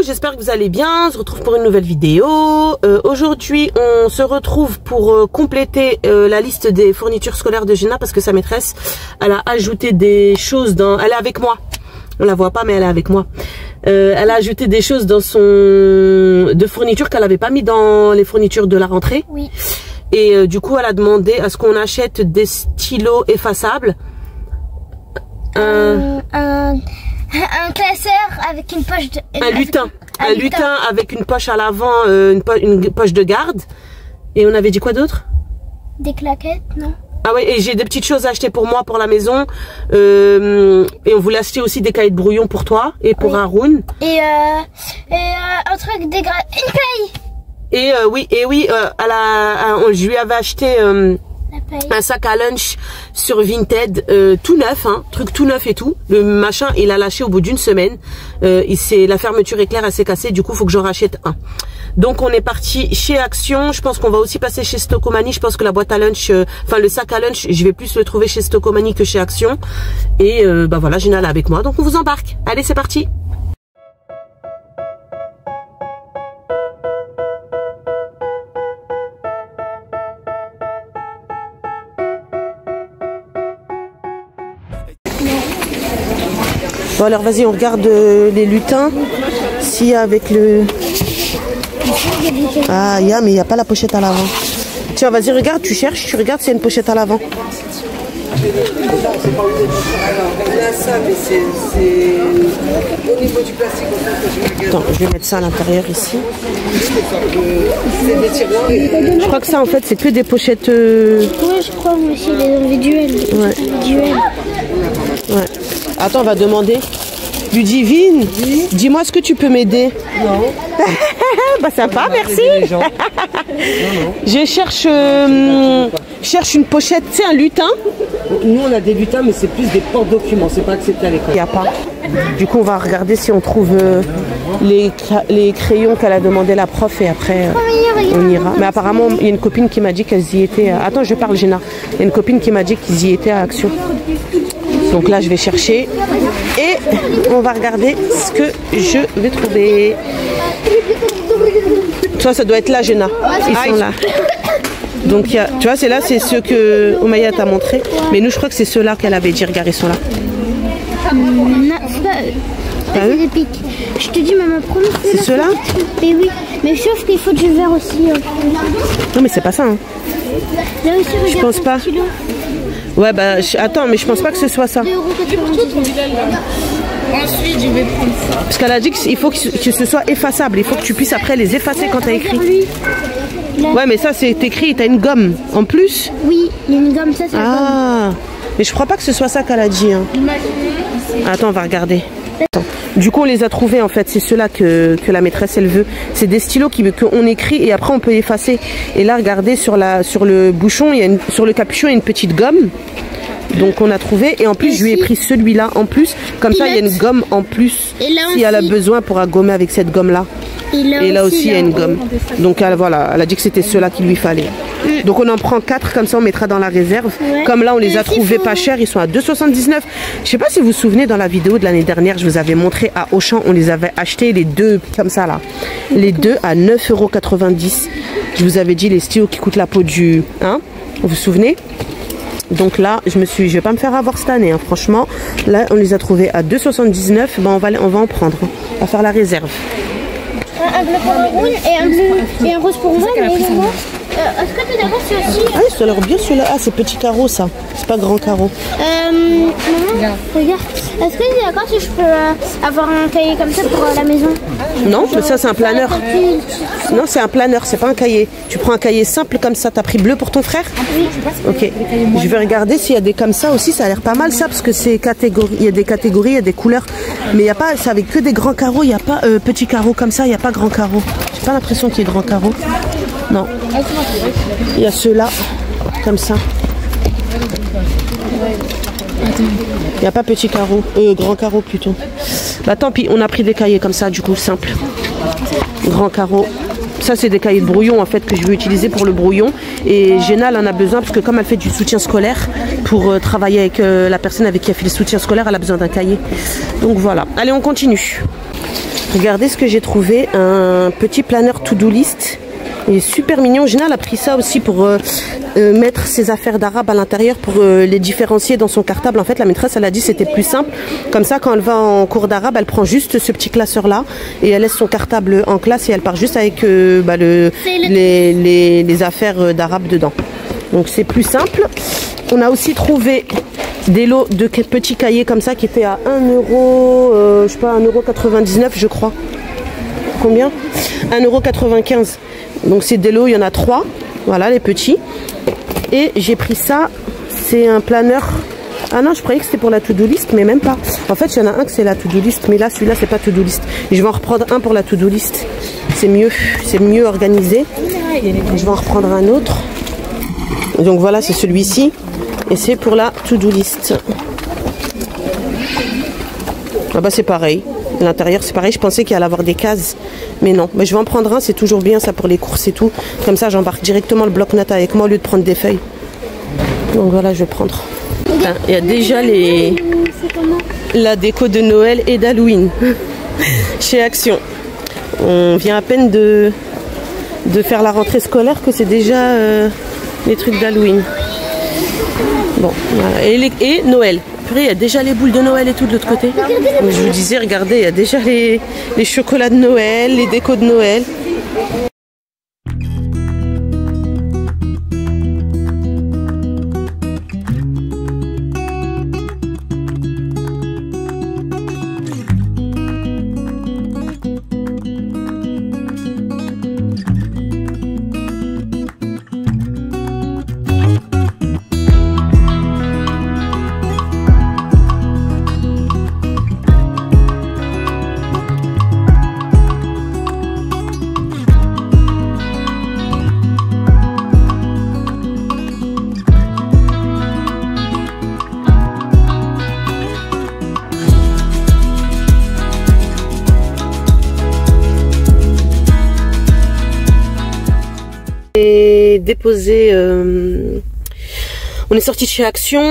J'espère que vous allez bien, on se retrouve pour une nouvelle vidéo. Aujourd'hui on se retrouve pour compléter la liste des fournitures scolaires de Jenna, parce que sa maîtresse elle a ajouté des choses dans... Elle est avec moi, on la voit pas mais elle est avec moi. Elle a ajouté des choses dans son... de fournitures qu'elle avait pas mis dans les fournitures de la rentrée. Oui. Et du coup elle a demandé à ce qu'on achète des stylos effaçables. Un classeur avec une poche de... Un lutin avec une poche à l'avant, une poche de garde. Et on avait dit quoi d'autre? Des claquettes, non? Ah oui, et j'ai des petites choses à acheter pour moi, pour la maison. Et on voulait acheter aussi des cahiers de brouillon pour toi et pour Haroun. Et un truc une paille. Et oui, je lui avais acheté... un sac à lunch sur Vinted, tout neuf, hein, truc tout neuf et tout. Le machin, il a lâché au bout d'une semaine. La fermeture éclair, elle s'est cassée. Du coup, faut que j'en rachète un. Donc, on est parti chez Action. Je pense qu'on va aussi passer chez Stocomanie. Je pense que la boîte à lunch, le sac à lunch, je vais plus le trouver chez Stocomanie que chez Action. Et bah voilà, Jenna là avec moi. Donc, on vous embarque. Allez, c'est parti. Bon alors vas-y, on regarde les lutins. Si avec le... Ah, mais il n'y a pas la pochette à l'avant. Tiens, vas-y, regarde, tu cherches, tu regardes s'il y a une pochette à l'avant. Attends, je vais mettre ça à l'intérieur ici. Je crois que ça en fait c'est que des pochettes... Oui, je crois moi aussi, les individuels. Ouais. Ouais. Attends, on va demander. Ludivine, dis-moi, est-ce que tu peux m'aider? Non. Bah sympa, merci. Je cherche une pochette, tu sais, un lutin. Nous on a des lutins, mais c'est plus des porte-documents, c'est pas accepté à l'école. Il n'y a pas. Du coup, on va regarder si on trouve les crayons qu'elle a demandé la prof et après on ira. Mais apparemment, il y a une copine qui m'a dit qu'elles y étaient. Attends, je parle, Jenna. Il y a une copine qui m'a dit qu'ils y étaient à Action. Donc là, je vais chercher et on va regarder ce que je vais trouver. Toi, ça doit être là, Jenna. Ils sont là. Donc, tu vois, c'est là, c'est ceux que Omaya t'a montré. Mais nous, je crois que c'est ceux-là qu'elle avait dit. Regarde, ils sont là. Non, c'est pas eux. C'est des pics. Je te dis, maman, promis. C'est ceux-là? Mais oui, mais sauf qu'il faut du verre aussi. Non, mais c'est pas ça. Hein. Là aussi, regarde, je pense pas. Ouais, bah attends, mais je pense pas que ce soit ça. Ensuite, je vais prendre ça. Parce qu'elle a dit qu'il faut que ce soit effaçable. Il faut que tu puisses après les effacer quand t'as écrit. Ouais, mais ça, c'est écrit, t'as une gomme en plus. Oui, il y a une gomme, ça, c'est la gomme. Mais je crois pas que ce soit ça qu'elle a dit. Hein. Attends, on va regarder. Attends. Du coup, on les a trouvés en fait. C'est ceux-là que la maîtresse elle veut. C'est des stylos qu'on écrit et après on peut effacer. Et là, regardez sur le bouchon, sur le capuchon, il y a une petite gomme. Donc on a trouvé et en plus je lui ai pris celui-là en plus. Comme ça, il y a une gomme en plus si elle a besoin pour gommer avec cette gomme-là. Et là aussi, il y a une gomme. Donc voilà, elle a dit que c'était ceux-là qu'il lui fallait. Donc on en prend 4, comme ça on mettra dans la réserve. Ouais. Comme là on les a trouvés pas chers, ils sont à 2,79 €. Je sais pas si vous vous souvenez, dans la vidéo de l'année dernière, je vous avais montré à Auchan, on les avait achetés les deux comme ça là. Les deux à 9,90 €. Je vous avais dit les stylos qui coûtent la peau du... Hein, vous vous souvenez? Donc là, je vais pas me faire avoir cette année, hein, franchement. Là, on les a trouvés à 2,79 €. Ben, on va en prendre. On va faire la réserve. Un bleu pour Haroun et un rose pour moi. Est-ce que tu es d'accord c'est aussi... Ah, ça a l'air bien celui-là. Ah, c'est petit carreau ça. C'est pas grand carreau. Maman, regarde. Est-ce que tu es d'accord si je peux avoir un cahier comme ça pour la maison? Non, mais ça c'est un planeur. Non, c'est un planeur, c'est pas un cahier. Tu prends un cahier simple comme ça. T'as pris bleu pour ton frère? Oui. Ok. Je vais regarder s'il y a des comme ça aussi. Ça a l'air pas mal ça parce que c'est catégorie. Il y a des catégories, il y a des couleurs. Mais il y a pas, c'est avec que des grands carreaux. Il n'y a pas petits carreaux comme ça. Il n'y a pas grand carreau. J'ai pas l'impression qu'il y ait grand carreau. Non. Il y a ceux-là, comme ça. Il n'y a pas petit carreau, grand carreau plutôt. Bah tant pis, on a pris des cahiers comme ça, du coup, simple. Grand carreau, Ça, c'est des cahiers de brouillon en fait que je vais utiliser pour le brouillon. Et Jenna, elle en a besoin parce que comme elle fait du soutien scolaire, pour travailler avec la personne avec qui elle fait le soutien scolaire, elle a besoin d'un cahier. Donc voilà. Allez, on continue. Regardez ce que j'ai trouvé, un petit planeur to-do list. Il est super mignon. Jenna, elle a pris ça aussi pour mettre ses affaires d'arabe à l'intérieur pour les différencier dans son cartable. En fait, la maîtresse, elle a dit que c'était plus simple. Comme ça, quand elle va en cours d'arabe, elle prend juste ce petit classeur-là et elle laisse son cartable en classe et elle part juste avec les affaires d'arabe dedans. Donc, c'est plus simple. On a aussi trouvé des lots de petits cahiers comme ça qui étaient à 1 euro, je sais pas, 1,99 € je crois. Combien? 1,95 €. Donc c'est des lots, il y en a 3. Voilà les petits. Et j'ai pris ça, c'est un planeur. Ah non, je croyais que c'était pour la to-do list, mais même pas. En fait, il y en a un que c'est la to-do list, mais là, celui-là, c'est pas to-do list. Et je vais en reprendre un pour la to-do list. C'est mieux organisé. Je vais en reprendre un autre. Donc voilà, c'est celui-ci. Et c'est pour la to-do list. Ah bah c'est pareil. L'intérieur c'est pareil. Je pensais qu'il allait avoir des cases. Mais non. Mais je vais en prendre un. C'est toujours bien ça pour les courses et tout. Comme ça j'embarque directement le bloc-notes avec moi au lieu de prendre des feuilles. Donc voilà, je vais prendre. Enfin, il y a déjà la déco de Noël et d'Halloween. Chez Action. On vient à peine de faire la rentrée scolaire que c'est déjà les trucs d'Halloween. Bon, voilà. Et Noël. Après, il y a déjà les boules de Noël et tout de l'autre côté. Donc, je vous disais, regardez, il y a déjà les chocolats de Noël, les décos de Noël. Déposé, on est sorti de chez Action,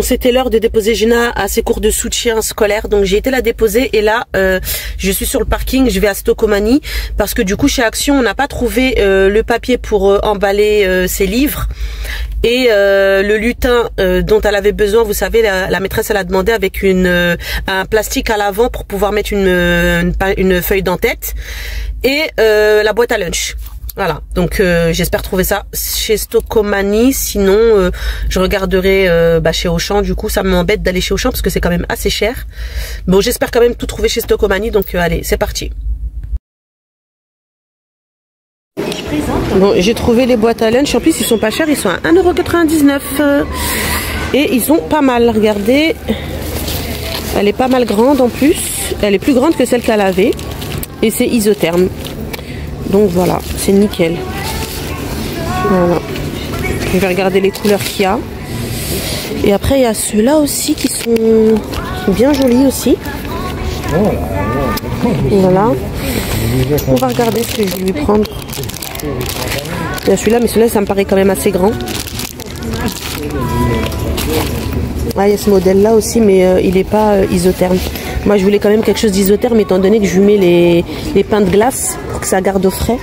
c'était l'heure de déposer Jenna à ses cours de soutien scolaire, donc j'ai été la déposer et là je suis sur le parking, je vais à Stocomanie parce que du coup chez Action on n'a pas trouvé le papier pour emballer ses livres et le lutin dont elle avait besoin, vous savez, la maîtresse elle a demandé avec un plastique à l'avant pour pouvoir mettre une feuille d'en-tête et la boîte à lunch. Voilà, donc j'espère trouver ça chez Stocomanie, sinon je regarderai chez Auchan. Du coup ça m'embête d'aller chez Auchan parce que c'est quand même assez cher. Bon, j'espère quand même tout trouver chez Stocomanie, donc allez, c'est parti. Bon, j'ai trouvé les boîtes à lunch, en plus ils sont pas chers, ils sont à 1,99 € et ils sont pas mal, regardez. Elle est pas mal grande en plus, elle est plus grande que celle qu'elle avait et c'est isotherme. Donc voilà, c'est nickel. Voilà. Je vais regarder les couleurs qu'il y a. Et après, il y a ceux-là aussi qui sont bien jolis aussi. Voilà. On va regarder ce que je vais lui prendre. Il y a celui-là, mais celui-là, ça me paraît quand même assez grand. Ah, il y a ce modèle-là aussi, mais il n'est pas isotherme. Moi, je voulais quand même quelque chose d'isotherme, étant donné que je lui mets les pains de glace pour que ça garde au frais.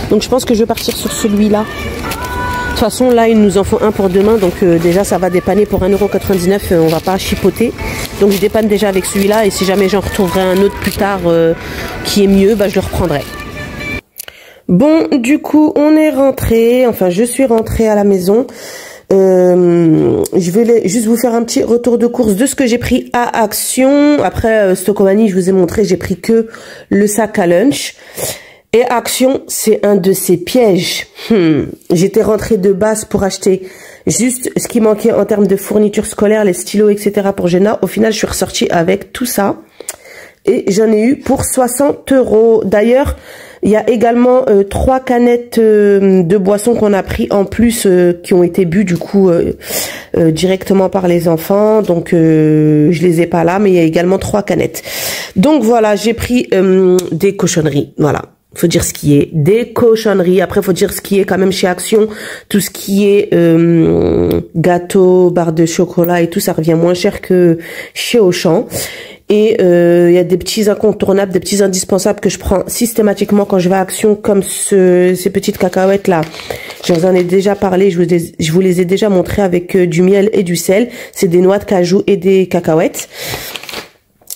Donc, je pense que je vais partir sur celui-là. De toute façon, là, il nous en faut un pour demain. Donc, déjà, ça va dépanner pour 1,99 €. On va pas chipoter. Donc, je dépanne déjà avec celui-là. Et si jamais j'en retrouverai un autre plus tard qui est mieux, je le reprendrai. Bon, du coup, on est rentré. Enfin, je suis rentrée à la maison. Je vais juste vous faire un petit retour de course de ce que j'ai pris à Action. Après Stocomanie, je vous ai montré, j'ai pris que le sac à lunch. Et Action, c'est un de ces pièges. J'étais rentrée de base pour acheter juste ce qui manquait en termes de fournitures scolaires, les stylos, etc. pour Jenna. Au final, je suis ressortie avec tout ça. Et j'en ai eu pour 60 €. D'ailleurs, il y a également 3 canettes de boissons qu'on a pris en plus, qui ont été bues du coup directement par les enfants. Donc je les ai pas là, mais il y a également 3 canettes. Donc voilà, j'ai pris des cochonneries. Voilà. faut dire ce qui est, des cochonneries. Après, faut dire ce qui est quand même chez Action. Tout ce qui est gâteau, barre de chocolat et tout, ça revient moins cher que chez Auchan. Et il y a des petits incontournables, des petits indispensables que je prends systématiquement quand je vais à Action, comme ces petites cacahuètes là. Je vous en ai déjà parlé, je vous les ai déjà montrées avec du miel et du sel. C'est des noix de cajou et des cacahuètes.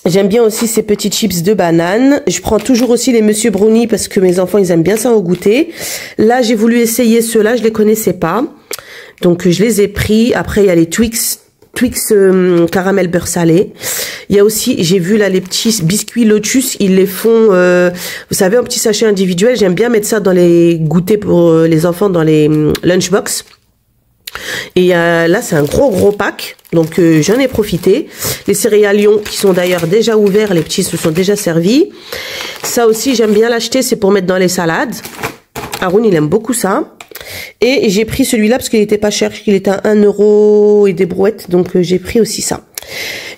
J'aime bien aussi ces petits chips de banane. Je prends toujours aussi les Monsieur Brownie parce que mes enfants, ils aiment bien ça au goûter. Là, j'ai voulu essayer ceux-là, je les connaissais pas. Donc, je les ai pris. Après, il y a les Twix caramel beurre salé. Il y a aussi, j'ai vu là les petits biscuits Lotus, ils les font, vous savez, en petits sachets individuels. J'aime bien mettre ça dans les goûters pour les enfants, dans les lunchbox. Et là, c'est un gros pack, donc j'en ai profité. Les céréales Lion qui sont d'ailleurs déjà ouverts, les petits se sont déjà servis. Ça aussi, j'aime bien l'acheter, c'est pour mettre dans les salades. Haroun, il aime beaucoup ça. Et j'ai pris celui-là parce qu'il était pas cher, qu'il était à 1 € et des brouettes, donc j'ai pris aussi ça.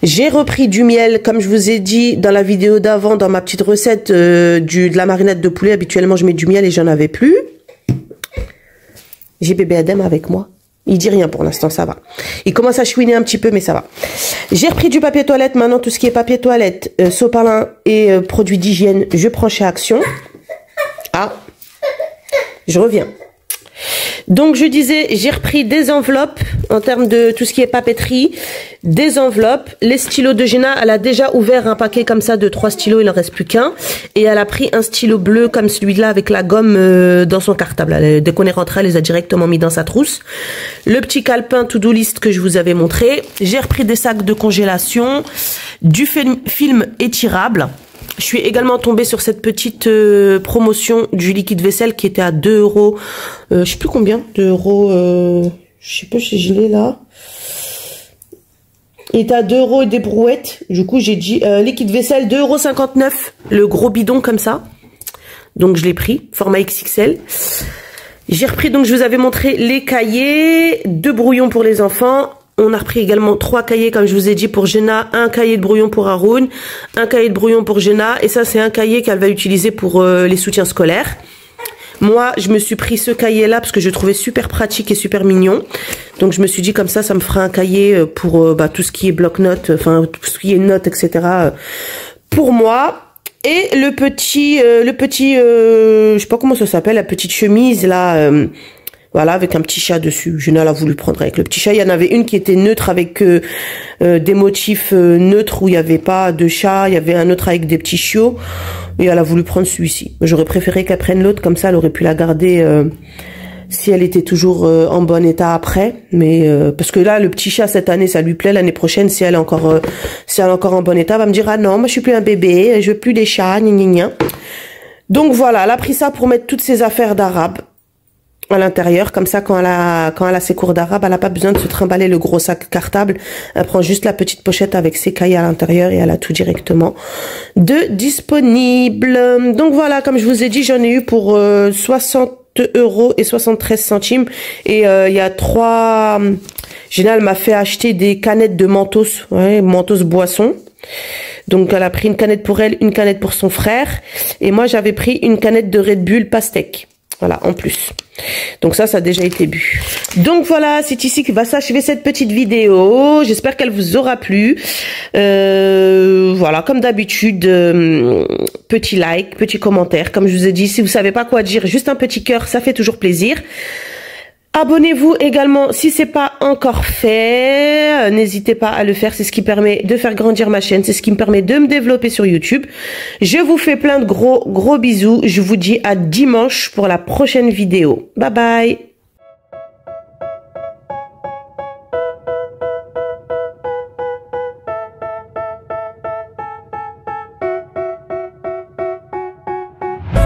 J'ai repris du miel, comme je vous ai dit dans la vidéo d'avant, dans ma petite recette de la marinade de poulet. Habituellement, je mets du miel et j'en avais plus. J'ai bébé Adem avec moi. Il dit rien pour l'instant, ça va. Il commence à chouiner un petit peu, mais ça va. J'ai repris du papier toilette. Maintenant, tout ce qui est papier toilette, sopalin et produits d'hygiène, je prends chez Action. Ah, je reviens. Donc, je disais, j'ai repris des enveloppes en termes de tout ce qui est papeterie, des enveloppes. Les stylos de Jenna, elle a déjà ouvert un paquet comme ça de 3 stylos, il en reste plus qu'un. Et elle a pris un stylo bleu comme celui-là avec la gomme dans son cartable. Dès qu'on est rentré, elle les a directement mis dans sa trousse. Le petit calepin to-do list que je vous avais montré. J'ai repris des sacs de congélation, du film étirable. Je suis également tombée sur cette petite promotion du liquide vaisselle qui était à 2 €. Je sais plus combien, 2 €. Je sais pas si je l'ai là. Il était à 2 € et des brouettes. Du coup, j'ai dit liquide vaisselle 2,59 €. Le gros bidon comme ça. Donc, je l'ai pris, format XXL. J'ai repris, donc je vous avais montré les cahiers, 2 brouillons pour les enfants. On a repris également 3 cahiers, comme je vous ai dit, pour Jenna, un cahier de brouillon pour Haroun, un cahier de brouillon pour Jenna, et ça, c'est un cahier qu'elle va utiliser pour les soutiens scolaires. Moi, je me suis pris ce cahier-là parce que je le trouvais super pratique et super mignon. Donc, je me suis dit, comme ça me fera un cahier pour tout ce qui est bloc-notes, enfin, tout ce qui est notes, etc. Pour moi. Et le petit, je sais pas comment ça s'appelle, la petite chemise, là... Voilà, avec un petit chat dessus. Jenna l'a voulu prendre avec le petit chat. Il y en avait une qui était neutre avec des motifs neutres où il n'y avait pas de chat. Il y avait un autre avec des petits chiots. Et elle a voulu prendre celui-ci. J'aurais préféré qu'elle prenne l'autre. Comme ça, elle aurait pu la garder si elle était toujours en bon état après. Mais parce que là, le petit chat, cette année, ça lui plaît. L'année prochaine, si elle est encore en bon état, elle va me dire, ah non, moi, je suis plus un bébé. Je veux plus des chats, gna gna gna. Donc voilà, elle a pris ça pour mettre toutes ses affaires d'arabe à l'intérieur, comme ça quand elle a ses cours d'arabe, elle n'a pas besoin de se trimballer le gros sac cartable, elle prend juste la petite pochette avec ses cahiers à l'intérieur et elle a tout directement de disponible. Donc voilà, comme je vous ai dit, j'en ai eu pour 60 € et 73 centimes et il y a 3... Jenna m'a fait acheter des canettes de Mentos, Mentos boisson. Donc elle a pris une canette pour elle, une canette pour son frère et moi j'avais pris une canette de Red Bull pastèque. Voilà, en plus. Donc ça a déjà été bu. Donc voilà, c'est ici que va s'achever cette petite vidéo. J'espère qu'elle vous aura plu. Voilà, comme d'habitude, petit like, petit commentaire. Comme je vous ai dit, si vous savez pas quoi dire, juste un petit cœur, ça fait toujours plaisir. Abonnez-vous également si c'est pas encore fait. N'hésitez pas à le faire, c'est ce qui permet de faire grandir ma chaîne, c'est ce qui me permet de me développer sur YouTube. Je vous fais plein de gros bisous. Je vous dis à dimanche pour la prochaine vidéo. Bye bye.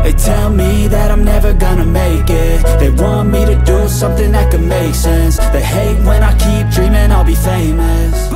They tell me that I'm never gonna make it. They want me to do something that could make sense. They hate when I keep dreaming I'll be famous.